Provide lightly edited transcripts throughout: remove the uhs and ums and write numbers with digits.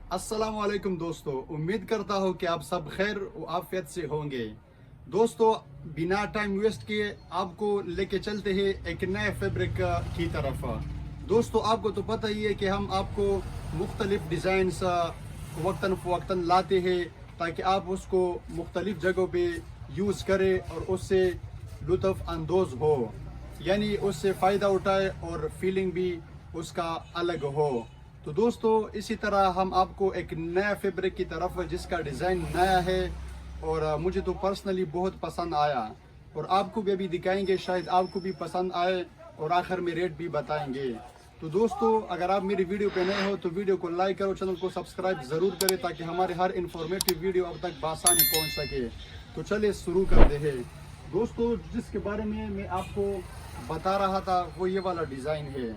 अस्सलाम वालेकुम दोस्तों, उम्मीद करता हूँ कि आप सब खैर व आफियत से होंगे। दोस्तों, बिना टाइम वेस्ट किए आपको लेके चलते हैं एक नए फैब्रिक की तरफ। दोस्तों, आपको तो पता ही है कि हम आपको मुख्तलिफ डिज़ाइंस वक्तन फ़वक्तन लाते हैं ताकि आप उसको मुख्तलिफ जगहों पे यूज़ करें और उससे लुत्फ़ अंदोज़ हो, यानी उससे फ़ायदा उठाए और फीलिंग भी उसका अलग हो। तो दोस्तों, इसी तरह हम आपको एक नया फैब्रिक की तरफ जिसका डिज़ाइन नया है और मुझे तो पर्सनली बहुत पसंद आया और आपको भी अभी दिखाएंगे, शायद आपको भी पसंद आए और आखिर में रेट भी बताएंगे। तो दोस्तों, अगर आप मेरी वीडियो पे नए हो तो वीडियो को लाइक करो, चैनल को सब्सक्राइब ज़रूर करें ताकि हमारे हर इन्फॉर्मेटिव वीडियो अब तक बआसानी पहुंच सके। तो चलिए शुरू करते हैं। दोस्तों, जिसके बारे में मैं आपको बता रहा था वो ये वाला डिज़ाइन है।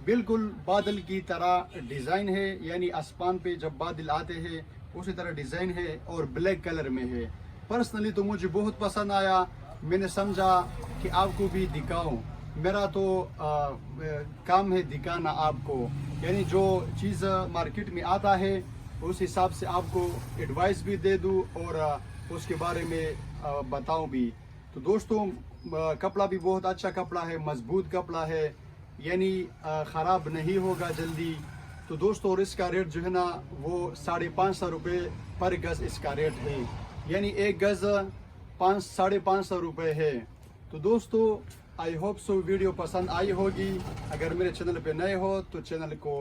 बिल्कुल बादल की तरह डिज़ाइन है, यानी आसमान पे जब बादल आते हैं उसी तरह डिज़ाइन है और ब्लैक कलर में है। पर्सनली तो मुझे बहुत पसंद आया, मैंने समझा कि आपको भी दिखाऊं। मेरा तो काम है दिखाना आपको, यानी जो चीज़ मार्केट में आता है उस हिसाब से आपको एडवाइस भी दे दूं और उसके बारे में बताऊं भी। तो दोस्तों, कपड़ा भी बहुत अच्छा कपड़ा है, मजबूत कपड़ा है, यानी ख़राब नहीं होगा जल्दी। तो दोस्तों, और इसका रेट जो है ना वो 550 रुपये पर गज़ इसका रेट है, यानी एक गज़ 550 रुपये है। तो दोस्तों, आई होप सो वीडियो पसंद आई होगी। अगर मेरे चैनल पे नए हो तो चैनल को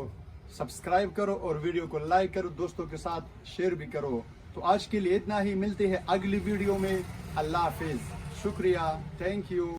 सब्सक्राइब करो और वीडियो को लाइक करो, दोस्तों के साथ शेयर भी करो। तो आज के लिए इतना ही, मिलते हैं अगली वीडियो में। अल्लाह हाफिज़, शुक्रिया, थैंक यू।